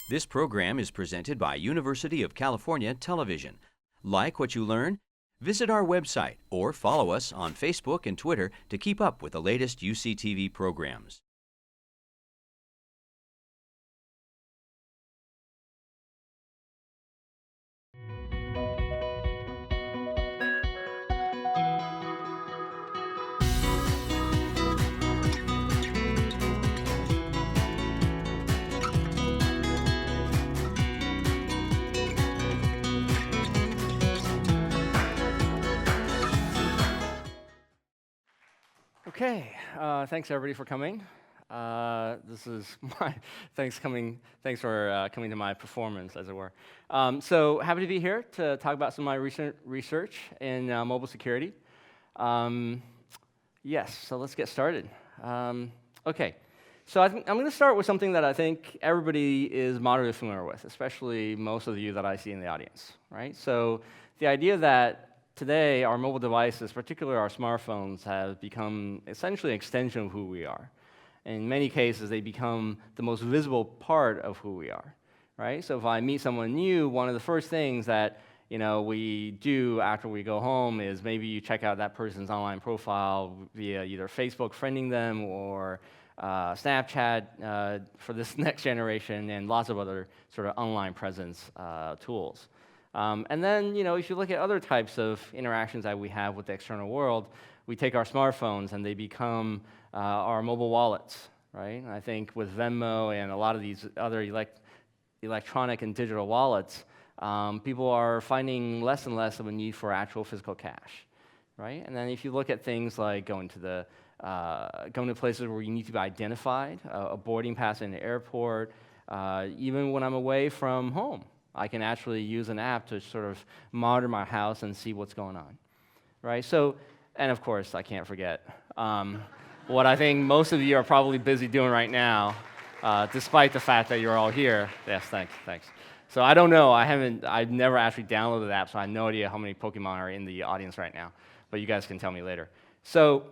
This program is presented by University of California Television. Like what you learn? Visit our website or follow us on Facebook and Twitter to keep up with the latest UCTV programs. Okay, thanks everybody for coming. This is my thanks for coming to my performance, as it were. So happy to be here to talk about some of my recent research in mobile security. Yes, so let's get started. Okay, so I'm going to start with something that I think everybody is moderately familiar with, especially most of you that I see in the audience, right? So the idea that today, our mobile devices, particularly our smartphones, have become essentially an extension of who we are. In many cases, they become the most visible part of who we are, right? So if I meet someone new, one of the first things that we do after we go home is maybe you check out that person's online profile via either Facebook friending them or Snapchat for this next generation, and lots of other sort of online presence tools. And then, if you look at other types of interactions that we have with the external world, we take our smartphones and they become our mobile wallets, right? And I think with Venmo and a lot of these other electronic and digital wallets, people are finding less and less of a need for actual physical cash, right? And then if you look at things like going to places where you need to be identified, a boarding pass in the airport, even when I'm away from home, I can actually use an app to sort of monitor my house and see what's going on, right? So, and of course, I can't forget what I think most of you are probably busy doing right now, despite the fact that you're all here. Yes, thanks. So I don't know, I've never actually downloaded the app, so I have no idea how many Pokemon are in the audience right now, but you guys can tell me later. So,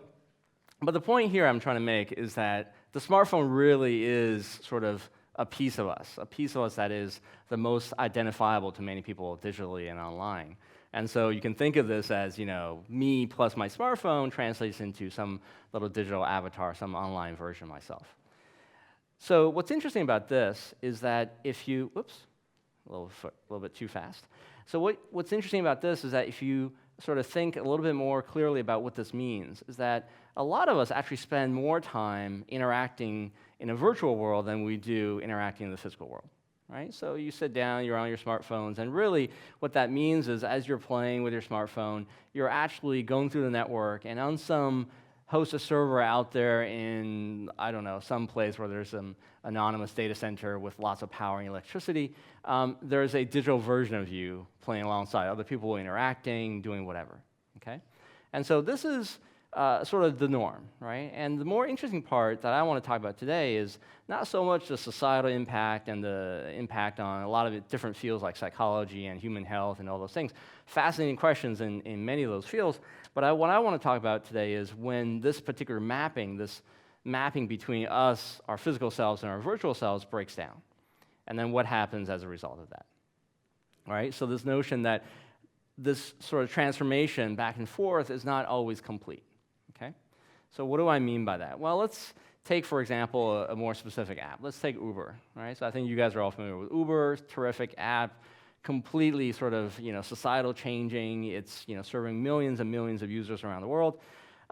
but the point here I'm trying to make is that the smartphone really is sort of a piece of us that is the most identifiable to many people digitally and online. And so you can think of this as, me plus my smartphone translates into some little digital avatar, some online version of myself. So what's interesting about this is that if you, a little bit too fast. So what's interesting about this is that if you sort of think a little bit more clearly about what this means, is that a lot of us actually spend more time interacting in a virtual world than we do interacting in the physical world, right? So you sit down, you're on your smartphones, and really what that means is as you're playing with your smartphone, you're actually going through the network, and on some host a server out there in, I don't know, some place where there's some anonymous data center with lots of power and electricity, there's a digital version of you playing alongside other people, interacting, doing whatever, okay? And so this is sort of the norm, right? And the more interesting part that I want to talk about today is not so much the societal impact and the impact on a lot of different fields like psychology and human health and all those things. Fascinating questions in many of those fields. But what I want to talk about today is when this particular mapping between us, our physical selves, and our virtual selves breaks down. And then what happens as a result of that, all right? So this notion that this sort of transformation back and forth is not always complete. Okay, so what do I mean by that? Well, let's take, for example, a more specific app. Let's take Uber, right? So I think you guys are all familiar with Uber, terrific app, completely sort of, societal changing. It's, serving millions and millions of users around the world,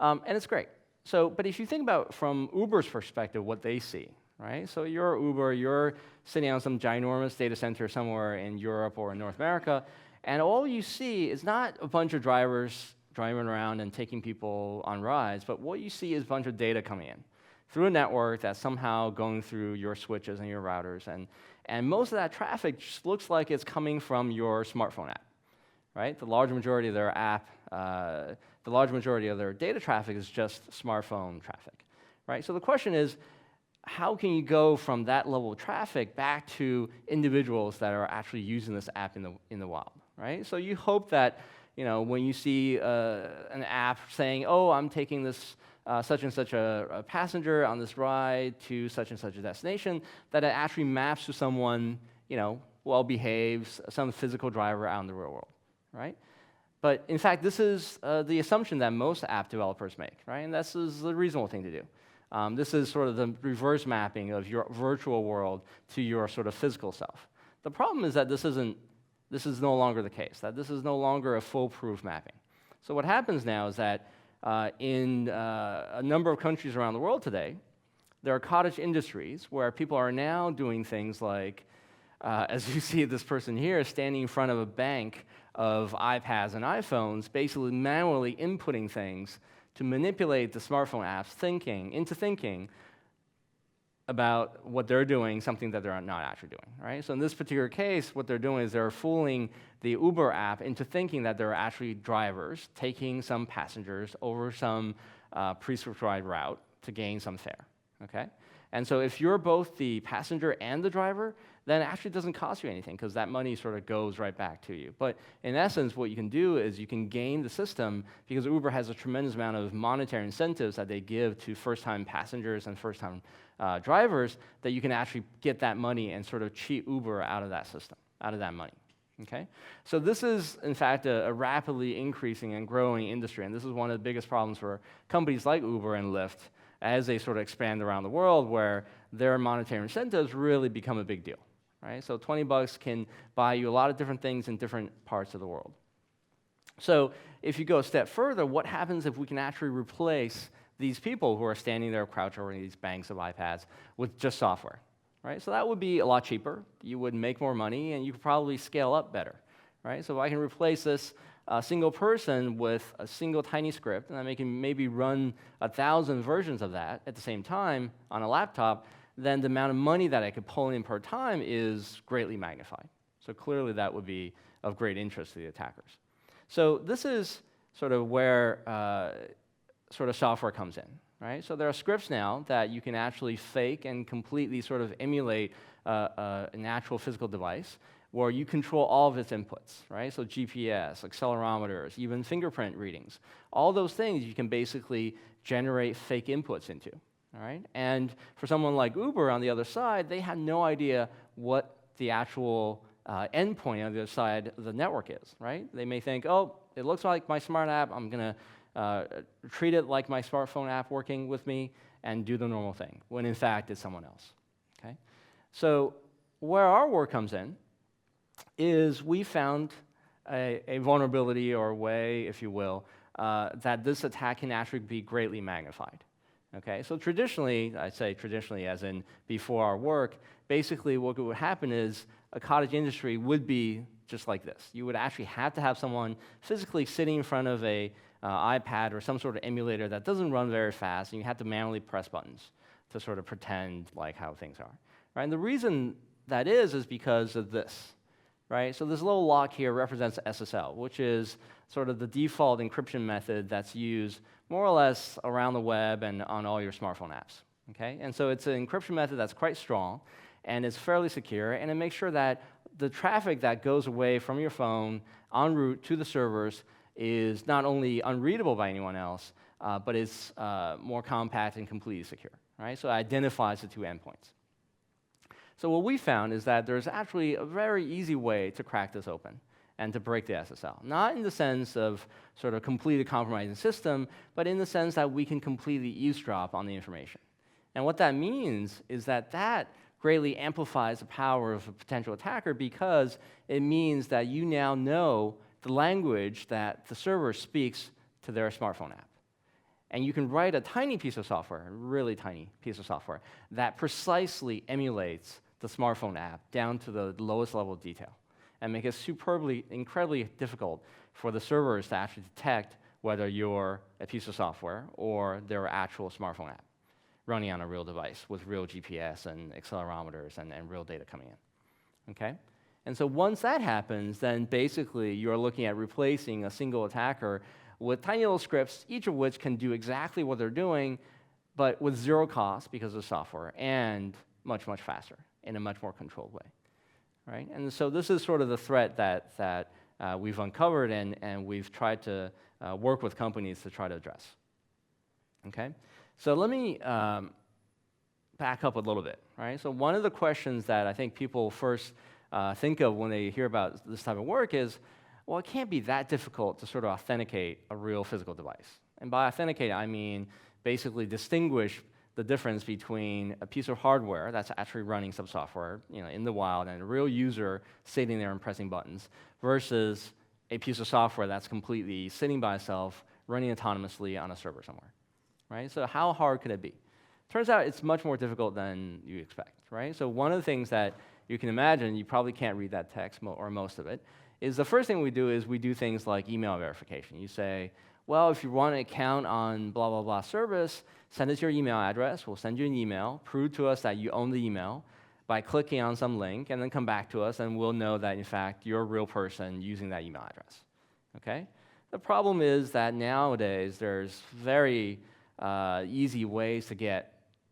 and it's great. So, but if you think about from Uber's perspective, what they see, right? So you're Uber, you're sitting on some ginormous data center somewhere in Europe or in North America, and all you see is not a bunch of drivers driving around and taking people on rides, but what you see is a bunch of data coming in through a network that's somehow going through your switches and your routers, and most of that traffic just looks like it's coming from your smartphone app, right? The large majority of their data traffic is just smartphone traffic, right? So the question is, how can you go from that level of traffic back to individuals that are actually using this app in the wild, right? So you hope that when you see an app saying, oh, I'm taking this such and such a passenger on this ride to such and such a destination, that it actually maps to someone well-behaved, some physical driver out in the real world, right? But in fact, this is the assumption that most app developers make, right? And this is the reasonable thing to do. This is sort of the reverse mapping of your virtual world to your sort of physical self. The problem is that this is no longer the case, that this is no longer a foolproof mapping. So what happens now is that in a number of countries around the world today, there are cottage industries where people are now doing things like, as you see this person here, standing in front of a bank of iPads and iPhones, basically manually inputting things to manipulate the smartphone apps into thinking about what they're doing, something that they're not actually doing, right? So in this particular case, what they're doing is they're fooling the Uber app into thinking that they're actually drivers taking some passengers over some prescribed route to gain some fare, okay? And so if you're both the passenger and the driver, then it actually doesn't cost you anything because that money sort of goes right back to you. But in essence, what you can do is you can game the system because Uber has a tremendous amount of monetary incentives that they give to first-time passengers and first-time drivers that you can actually get that money and sort of cheat Uber out of that system, out of that money. Okay? So this is, in fact, a rapidly increasing and growing industry, and this is one of the biggest problems for companies like Uber and Lyft as they sort of expand around the world where their monetary incentives really become a big deal. Right? So $20 can buy you a lot of different things in different parts of the world. So if you go a step further, what happens if we can actually replace these people who are standing there crouched over these banks of iPads with just software? Right? So that would be a lot cheaper. You would make more money, and you could probably scale up better. Right? So if I can replace this single person with a single tiny script, and I can maybe run 1,000 versions of that at the same time on a laptop, then the amount of money that I could pull in per time is greatly magnified. So clearly that would be of great interest to the attackers. So this is sort of where sort of software comes in, right? So there are scripts now that you can actually fake and completely sort of emulate an actual physical device where you control all of its inputs, right? So GPS, accelerometers, even fingerprint readings. All those things you can basically generate fake inputs into. All right? And for someone like Uber on the other side, they have no idea what the actual endpoint on the other side of the network is, right? They may think, oh, it looks like my smart app, I'm going to treat it like my smartphone app working with me and do the normal thing, when in fact it's someone else, okay? So where our work comes in is we found a vulnerability or a way, if you will, that this attack can actually be greatly magnified. Okay, so traditionally, I say traditionally as in before our work, basically what would happen is a cottage industry would be just like this. You would actually have to have someone physically sitting in front of a iPad or some sort of emulator that doesn't run very fast, and you have to manually press buttons to sort of pretend like how things are. Right? And the reason that is because of this. Right? So this little lock here represents SSL, which is sort of the default encryption method that's used more or less around the web and on all your smartphone apps. Okay? And so it's an encryption method that's quite strong, and it's fairly secure, and it makes sure that the traffic that goes away from your phone en route to the servers is not only unreadable by anyone else, but is more compact and completely secure. Right? So it identifies the two endpoints. So what we found is that there's actually a very easy way to crack this open and to break the SSL. Not in the sense of sort of completely compromising the system, but in the sense that we can completely eavesdrop on the information. And what that means is that that greatly amplifies the power of a potential attacker because it means that you now know the language that the server speaks to their smartphone app. And you can write a tiny piece of software, a really tiny piece of software, that precisely emulates the smartphone app down to the lowest level of detail and make it incredibly difficult for the servers to actually detect whether you're a piece of software or their actual smartphone app running on a real device with real GPS and accelerometers and real data coming in. Okay? And so once that happens, then basically you're looking at replacing a single attacker with tiny little scripts, each of which can do exactly what they're doing, but with zero cost because of software and much, much faster in a much more controlled way. Right? And so this is sort of the threat that we've uncovered and we've tried to work with companies to try to address. Okay? So let me back up a little bit. Right? So one of the questions that I think people first think of when they hear about this type of work is, well, it can't be that difficult to sort of authenticate a real physical device. And by authenticate, I mean basically distinguish the difference between a piece of hardware that's actually running some software, in the wild, and a real user sitting there and pressing buttons, versus a piece of software that's completely sitting by itself, running autonomously on a server somewhere, right? So how hard could it be? Turns out it's much more difficult than you expect, right? So one of the things that you can imagine, you probably can't read that text or most of it, is the first thing we do is we do things like email verification. You say, well, if you want an account on blah, blah, blah service, send us your email address. We'll send you an email. Prove to us that you own the email by clicking on some link, and then come back to us, and we'll know that, in fact, you're a real person using that email address, okay? The problem is that nowadays there's very easy ways to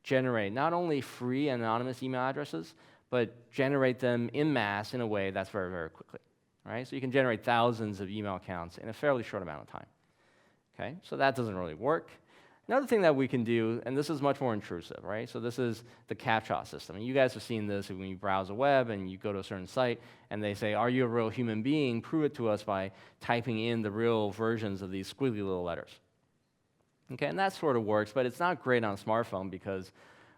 generate not only free and anonymous email addresses, but generate them en masse in a way that's very, very quickly, right? So you can generate thousands of email accounts in a fairly short amount of time, okay? So that doesn't really work. Another thing that we can do, and this is much more intrusive, right? So this is the CAPTCHA system. And you guys have seen this when you browse a web and you go to a certain site and they say, are you a real human being? Prove it to us by typing in the real versions of these squiggly little letters. Okay, and that sort of works, but it's not great on a smartphone because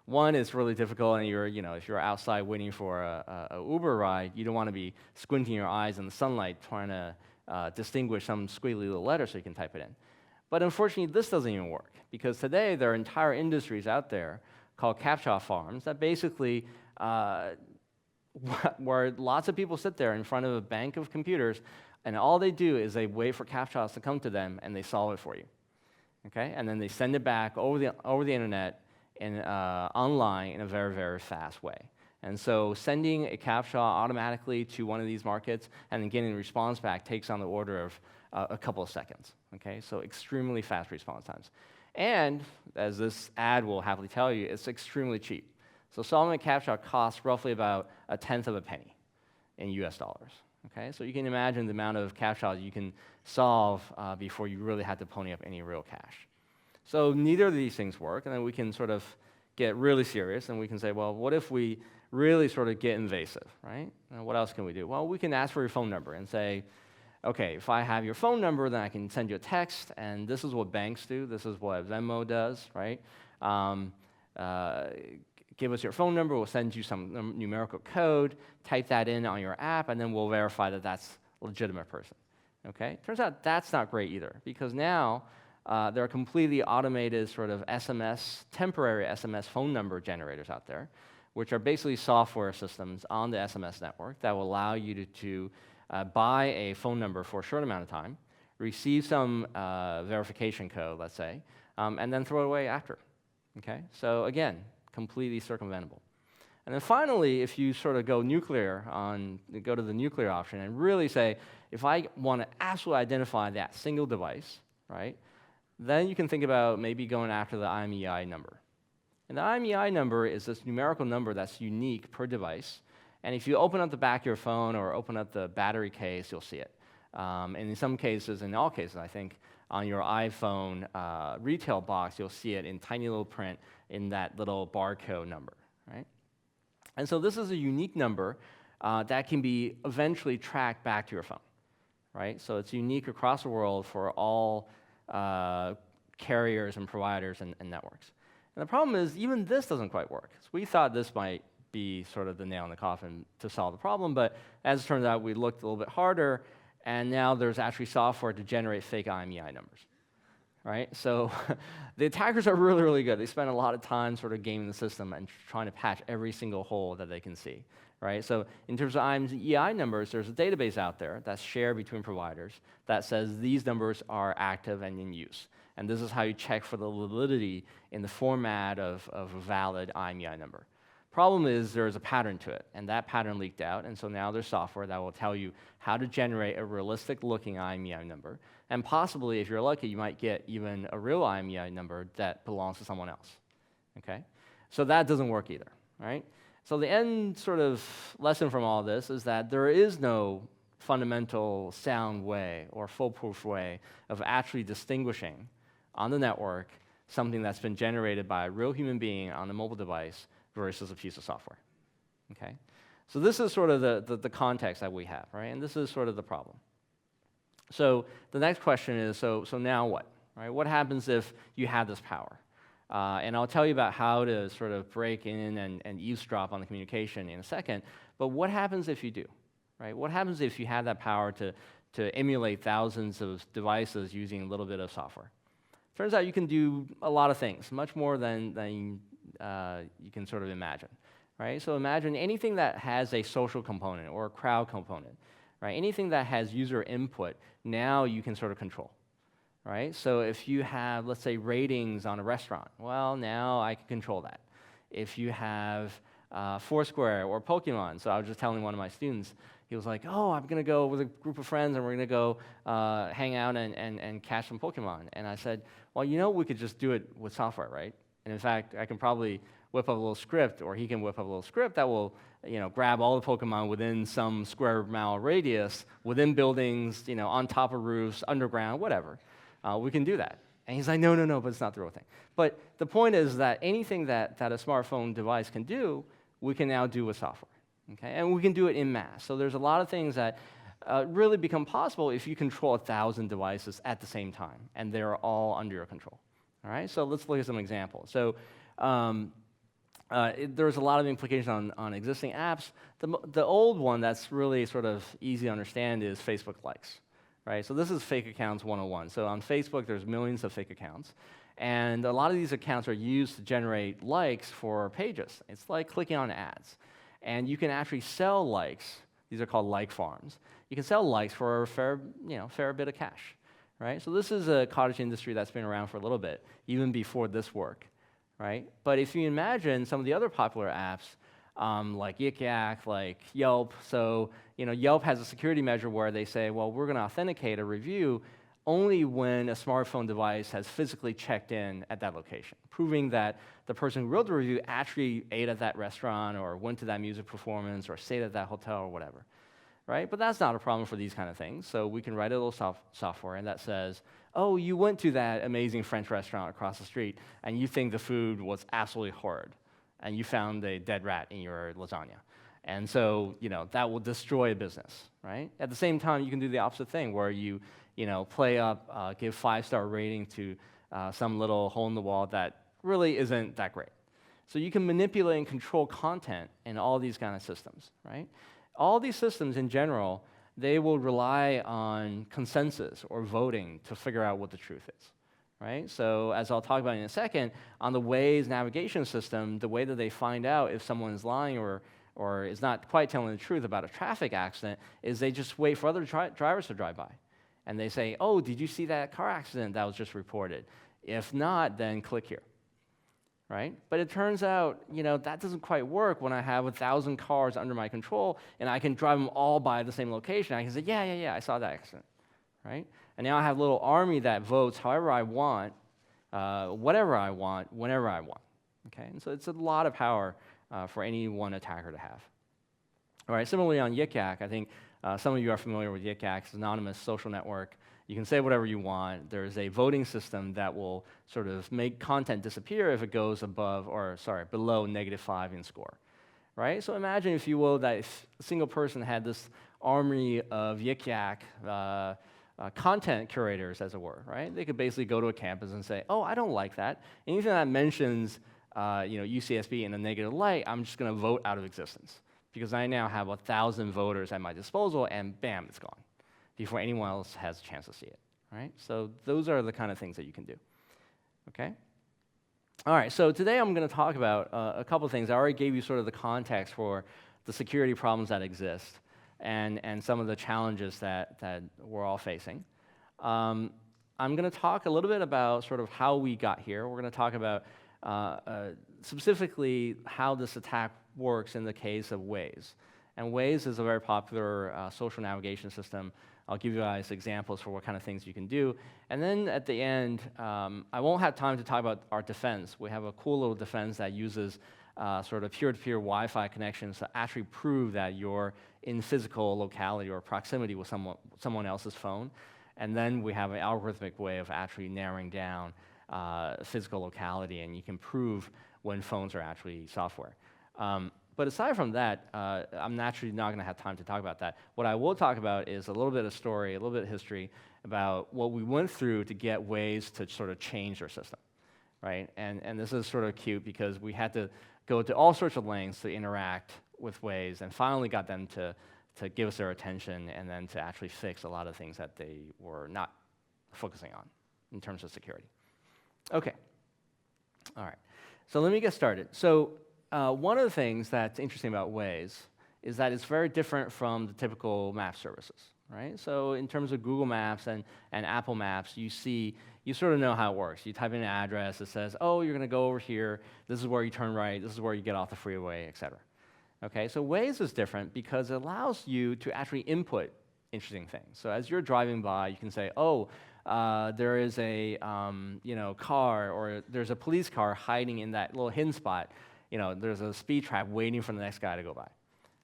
one, it's really difficult, and if you're outside waiting for a Uber ride, you don't want to be squinting your eyes in the sunlight trying to distinguish some squiggly little letter so you can type it in. But unfortunately, this doesn't even work, because today there are entire industries out there called CAPTCHA farms that basically, where lots of people sit there in front of a bank of computers, and all they do is they wait for CAPTCHAs to come to them, and they solve it for you. Okay, and then they send it back over the internet and online in a very, very fast way. And so sending a CAPTCHA automatically to one of these markets and then getting a response back takes on the order of a couple of seconds. Okay, so extremely fast response times. And as this ad will happily tell you, it's extremely cheap. So solving a CAPTCHA costs roughly about a tenth of a penny in US dollars. Okay, so you can imagine the amount of CAPTCHAs you can solve before you really have to pony up any real cash. So neither of these things work, and then we can sort of get really serious, and we can say, well, what if we really sort of get invasive, right? And what else can we do? Well, we can ask for your phone number and say, okay, if I have your phone number, then I can send you a text, and this is what banks do. This is what Venmo does, right? Give us your phone number. We'll send you some numerical code. Type that in on your app, and then we'll verify that that's a legitimate person, okay? Turns out that's not great either, because now there are completely automated sort of temporary SMS phone number generators out there, which are basically software systems on the SMS network that will allow you to buy a phone number for a short amount of time, receive some verification code, let's say, and then throw it away after, okay? So again, completely circumventable. And then finally, if you sort of go to the nuclear option and really say, if I want to absolutely identify that single device, right, then you can think about maybe going after the IMEI number. And the IMEI number is this numerical number that's unique per device. And if you open up the back of your phone or open up the battery case, you'll see it. And in some cases, in all cases, I think, on your iPhone retail box, you'll see it in tiny little print in that little barcode number, right? And so this is a unique number that can be eventually tracked back to your phone, right? So it's unique across the world for all carriers and providers and networks. And the problem is, even this doesn't quite work. So we thought this might be sort of the nail in the coffin to solve the problem, but as it turns out, we looked a little bit harder, and now there's actually software to generate fake IMEI numbers, right? So the attackers are really, really good. They spend a lot of time sort of gaming the system and trying to patch every single hole that they can see, right? So in terms of IMEI numbers, there's a database out there that's shared between providers that says these numbers are active and in use. And this is how you check for the validity in the format of a valid IMEI number. Problem is, there's a pattern to it, and that pattern leaked out, and so now there's software that will tell you how to generate a realistic-looking IMEI number, and possibly, if you're lucky, you might get even a real IMEI number that belongs to someone else, okay? So that doesn't work either, right? So the end sort of lesson from all this is that there is no fundamental sound way or foolproof way of actually distinguishing on the network something that's been generated by a real human being on a mobile device versus a piece of software, okay? So this is sort of the context that we have, right? And this is sort of the problem. So the next question is, so now what, right? What happens if you have this power? And I'll tell you about how to sort of break in and eavesdrop on the communication in a second. But what happens if you do, right? What happens if you have that power to emulate thousands of devices using a little bit of software? Turns out you can do a lot of things, much more than you can sort of imagine, right? So imagine anything that has a social component or a crowd component, right? Anything that has user input, now you can sort of control, right? So if you have, let's say, ratings on a restaurant, well, now I can control that. If you have Foursquare or Pokemon, so I was just telling one of my students, he was like, oh, I'm going to go with a group of friends and we're going to go hang out and catch some Pokemon. And I said, well, we could just do it with software, right? And in fact, I can probably whip up a little script, or he can whip up a little script that will grab all the Pokemon within some square mile radius, within buildings, on top of roofs, underground, whatever. We can do that. And he's like, no, but it's not the real thing. But the point is that anything that a smartphone device can do, we can now do with software. Okay? And we can do it in mass. So there's a lot of things that really become possible if you control 1,000 devices at the same time, and they're all under your control. All right? So let's look at some examples. So there's a lot of implications on existing apps. The old one that's really sort of easy to understand is Facebook likes. Right? So this is fake accounts 101. So on Facebook, there's millions of fake accounts. And a lot of these accounts are used to generate likes for pages. It's like clicking on ads. And you can actually sell likes. These are called like farms. You can sell likes for a fair bit of cash. Right? So this is a cottage industry that's been around for a little bit, even before this work. Right? But if you imagine some of the other popular apps, like Yik Yak, like Yelp. So, Yelp has a security measure where they say, well, we're going to authenticate a review only when a smartphone device has physically checked in at that location, proving that the person who wrote the review actually ate at that restaurant or went to that music performance or stayed at that hotel or whatever, right? But that's not a problem for these kind of things. So we can write a little software and that says, oh, you went to that amazing French restaurant across the street and you think the food was absolutely horrid, and you found a dead rat in your lasagna. And so, that will destroy a business, right? At the same time, you can do the opposite thing where you play up, give 5-star rating to some little hole in the wall that really isn't that great. So you can manipulate and control content in all these kind of systems, right? All these systems in general, they will rely on consensus or voting to figure out what the truth is. Right? So as I'll talk about in a second, on the Waze navigation system, the way that they find out if someone is lying or is not quite telling the truth about a traffic accident is they just wait for other drivers to drive by. And they say, oh, did you see that car accident that was just reported? If not, then click here. Right? But it turns out, that doesn't quite work when I have 1,000 cars under my control and I can drive them all by the same location. I can say, yeah, I saw that accident. Right? And now I have a little army that votes however I want, whatever I want, whenever I want. Okay? And so it's a lot of power for any one attacker to have. All right, similarly on Yik Yak, I think some of you are familiar with Yik Yak. It's an anonymous social network. You can say whatever you want. There's a voting system that will sort of make content disappear if it goes below -5 in score. Right? So imagine, if you will, that if a single person had this army of Yik Yak content curators, as it were, right? They could basically go to a campus and say, oh, I don't like that. Anything that mentions UCSB in a negative light, I'm just going to vote out of existence, because I now have 1,000 voters at my disposal, and bam, it's gone, before anyone else has a chance to see it, right? So those are the kind of things that you can do, okay? All right, so today I'm going to talk about a couple of things. I already gave you sort of the context for the security problems that exist, and some of the challenges that we're all facing. I'm going to talk a little bit about sort of how we got here. We're going to talk about specifically how this attack works in the case of Waze. And Waze is a very popular social navigation system. I'll give you guys examples for what kind of things you can do. And then at the end, I won't have time to talk about our defense. We have a cool little defense that uses sort of peer-to-peer Wi-Fi connections to actually prove that you're in physical locality or proximity with someone else's phone. And then we have an algorithmic way of actually narrowing down physical locality, and you can prove when phones are actually software. But aside from that, I'm naturally not going to have time to talk about that. What I will talk about is a little bit of story, a little bit of history about what we went through to get Waze to sort of change our system, right? And this is sort of cute because we had to go to all sorts of lengths to interact with Waze and finally got them to give us their attention and then to actually fix a lot of things that they were not focusing on in terms of security. Okay. All right. So let me get started. So one of the things that's interesting about Waze is that it's very different from the typical map services, right? So in terms of Google Maps and Apple Maps, you sort of know how it works. You type in an address that says, oh, you're going to go over here. This is where you turn right. This is where you get off the freeway, et cetera. Okay, so Waze is different because it allows you to actually input interesting things. So as you're driving by, you can say, oh, there is a car, or there's a police car hiding in that little hidden spot. There's a speed trap waiting for the next guy to go by.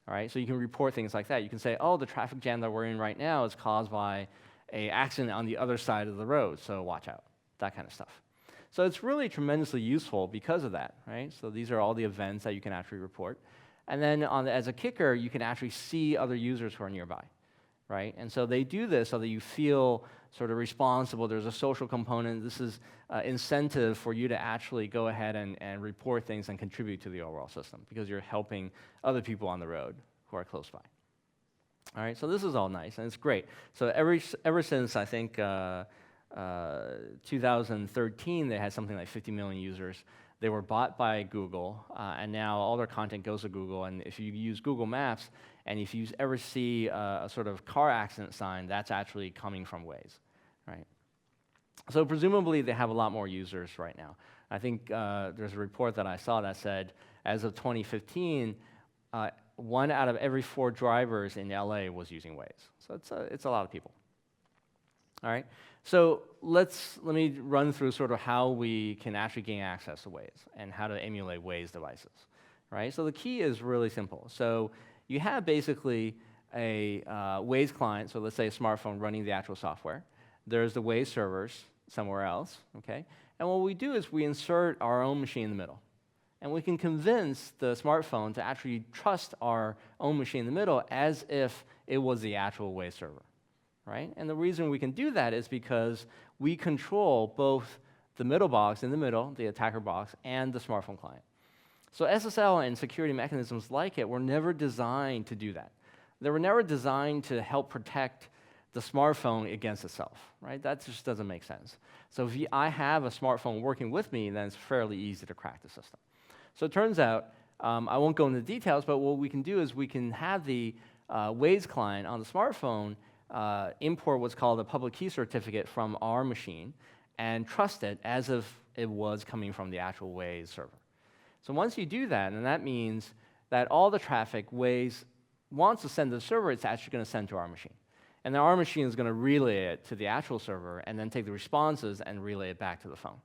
All right, so you can report things like that. You can say, oh, the traffic jam that we're in right now is caused by an accident on the other side of the road, so watch out, that kind of stuff. So it's really tremendously useful because of that, right? So these are all the events that you can actually report. And then as a kicker, you can actually see other users who are nearby, right? And so they do this so that you feel sort of responsible. There's a social component. This is incentive for you to actually go ahead and report things and contribute to the overall system because you're helping other people on the road who are close by. All right, so this is all nice, and it's great. So ever since, I think, 2013, they had something like 50 million users. They were bought by Google, and now all their content goes to Google. And if you use Google Maps, and if you ever see a sort of car accident sign, that's actually coming from Waze, right? So presumably they have a lot more users right now. I think there's a report that I saw that said, as of 2015, 1 out of every 4 drivers in LA was using Waze. So it's a lot of people. All right, so let me run through sort of how we can actually gain access to Waze and how to emulate Waze devices, right? So the key is really simple. So you have basically a Waze client, so let's say a smartphone running the actual software. There's the Waze servers somewhere else, okay? And what we do is we insert our own machine in the middle. And we can convince the smartphone to actually trust our own machine in the middle as if it was the actual Waze server. Right? And the reason we can do that is because we control both the middle box in the middle, the attacker box, and the smartphone client. So SSL and security mechanisms like it were never designed to do that. They were never designed to help protect the smartphone against itself, right? That just doesn't make sense. So if I have a smartphone working with me, then it's fairly easy to crack the system. So it turns out, I won't go into details, but what we can do is we can have the Waze client on the smartphone import what's called a public key certificate from our machine and trust it as if it was coming from the actual Waze server. So once you do that, and that means that all the traffic Waze wants to send to the server, it's actually going to send to our machine. And then our machine is going to relay it to the actual server and then take the responses and relay it back to the phone.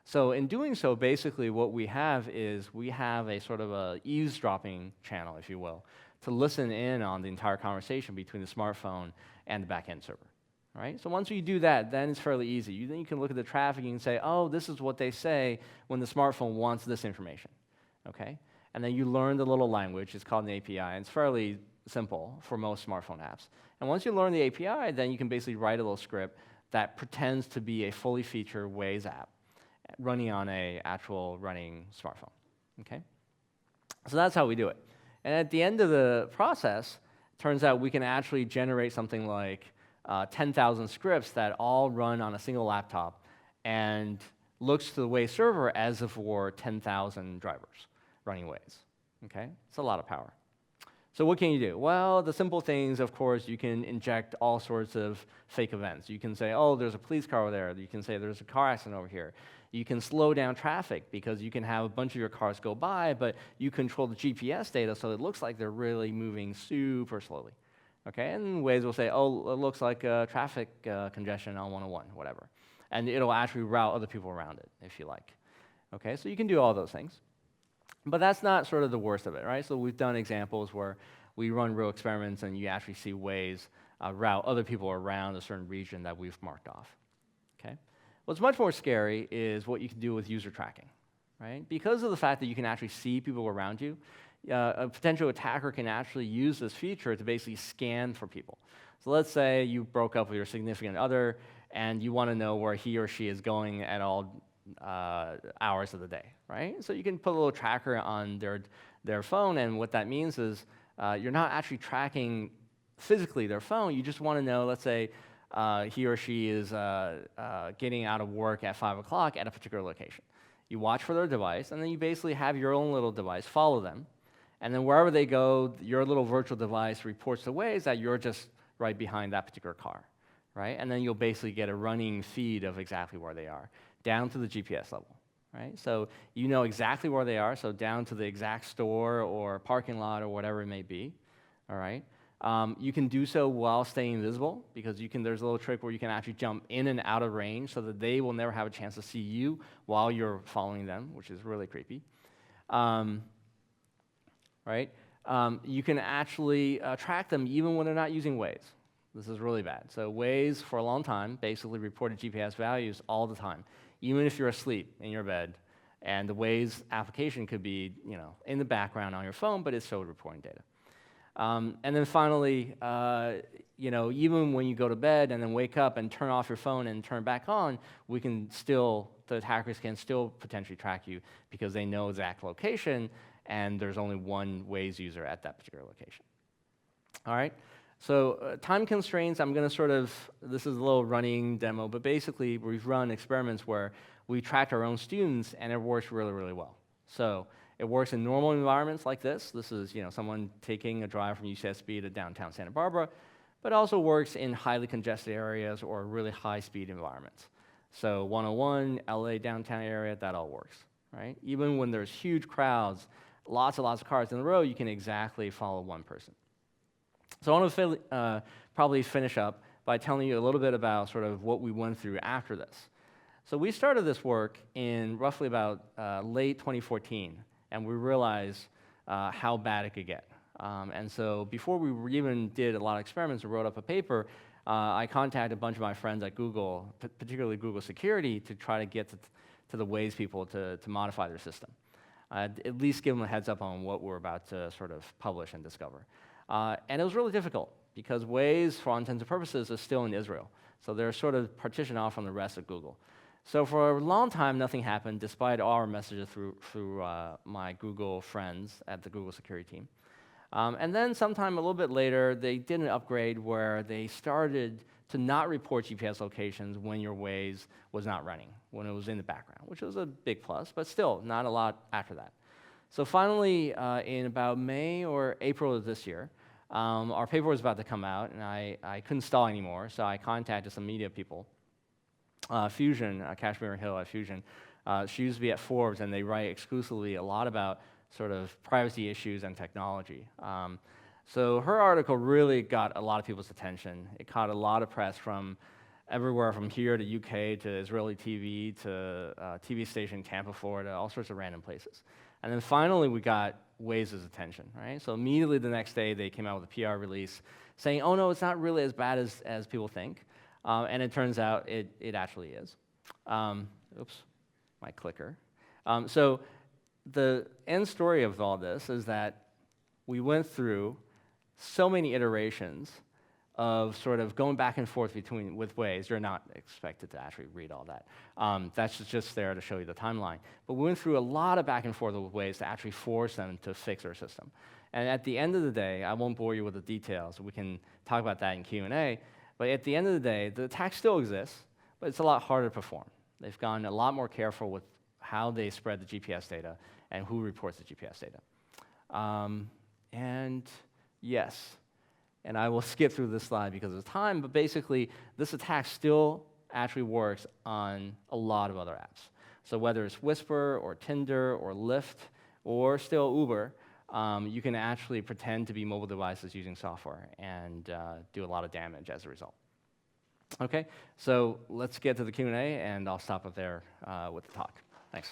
So in doing so, basically what we have is we have a sort of a eavesdropping channel, if you will, to listen in on the entire conversation between the smartphone and the back-end server, right? So once you do that, then it's fairly easy. Then you can look at the traffic and you can say, oh, this is what they say when the smartphone wants this information, okay? And then you learn the little language. It's called an API, and it's fairly simple for most smartphone apps. And once you learn the API, then you can basically write a little script that pretends to be a fully featured Waze app running on an actual running smartphone, okay? So that's how we do it. And at the end of the process, turns out we can actually generate something like 10,000 scripts that all run on a single laptop and looks to the Waze server as if it were 10,000 drivers running Waze. Okay? It's a lot of power. So what can you do? Well, the simple things, of course, you can inject all sorts of fake events. You can say, oh, there's a police car over there. You can say there's a car accident over here. You can slow down traffic because you can have a bunch of your cars go by, but you control the GPS data so it looks like they're really moving super slowly. Okay, and Waze will say, oh, it looks like traffic congestion on 101, whatever. And it'll actually route other people around it, if you like. Okay, so you can do all those things. But that's not sort of the worst of it, right? So we've done examples where we run real experiments and you actually see Waze route other people around a certain region that we've marked off. Okay? What's much more scary is what you can do with user tracking, right? Because of the fact that you can actually see people around you, a potential attacker can actually use this feature to basically scan for people. So let's say you broke up with your significant other, and you want to know where he or she is going at all hours of the day, right? So you can put a little tracker on their phone, and what that means is you're not actually tracking physically their phone. You just want to know, let's say, he or she is getting out of work at 5 o'clock at a particular location. You watch for their device, and then you basically have your own little device follow them. And then wherever they go, your little virtual device reports the ways that you're just right behind that particular car, right? And then you'll basically get a running feed of exactly where they are, down to the GPS level, right? So you know exactly where they are, so down to the exact store or parking lot or whatever it may be, all right? You can do so while staying invisible, because there's a little trick where you can actually jump in and out of range so that they will never have a chance to see you while you're following them, which is really creepy. Right? You can actually track them even when they're not using Waze. This is really bad. So Waze, for a long time, basically reported GPS values all the time, even if you're asleep in your bed, and the Waze application could be, in the background on your phone, but it's still reporting data. And then finally, even when you go to bed and then wake up and turn off your phone and turn back on, the attackers can still potentially track you because they know exact location, and there's only one Waze user at that particular location. All right? So time constraints, this is a little running demo, but basically we've run experiments where we tracked our own students, and it works really, really well. So it works in normal environments like this. This is someone taking a drive from UCSB to downtown Santa Barbara, but also works in highly congested areas or really high-speed environments. So 101, LA downtown area, that all works, right? Even when there's huge crowds, lots and lots of cars in the road, you can exactly follow one person. So I want to probably finish up by telling you a little bit about sort of what we went through after this. So we started this work in roughly about late 2014, and we realized how bad it could get. And so before we even did a lot of experiments and wrote up a paper, I contacted a bunch of my friends at Google, particularly Google Security, to try to get to the Waze people to modify their system. At least give them a heads up on what we're about to sort of publish and discover. And it was really difficult, because Waze, for all intents and purposes, is still in Israel. So they're sort of partitioned off from the rest of Google. So for a long time, nothing happened, despite our messages through my Google friends at the Google security team. And then sometime a little bit later, they did an upgrade where they started to not report GPS locations when your Waze was not running, when it was in the background, which was a big plus, but still not a lot after that. So finally, in about May or April of this year, our paper was about to come out, and I couldn't stall anymore, so I contacted some media people. Fusion, Kashmir Hill at Fusion, she used to be at Forbes, and they write exclusively a lot about sort of privacy issues and technology. So her article really got a lot of people's attention. It caught a lot of press from everywhere from here to UK to Israeli TV to TV station in Tampa, Florida, all sorts of random places. And then finally, we got Waze's attention, right? So immediately the next day, they came out with a PR release saying, oh no, it's not really as bad as people think. And it turns out it actually is. Oops, my clicker. So the end story of all this is that we went through so many iterations of sort of going back and forth with Waze. You're not expected to actually read all that. That's just there to show you the timeline. But we went through a lot of back and forth with Waze to actually force them to fix our system. And at the end of the day, I won't bore you with the details. We can talk about that in Q&A. But at the end of the day, the attack still exists, but it's a lot harder to perform. They've gone a lot more careful with how they spread the GPS data and who reports the GPS data. And yes, and I will skip through this slide because of time, but basically, this attack still actually works on a lot of other apps. So whether it's Whisper or Tinder or Lyft or still Uber, you can actually pretend to be mobile devices using software and do a lot of damage as a result. Okay, so let's get to the Q&A, and I'll stop up there with the talk. Thanks.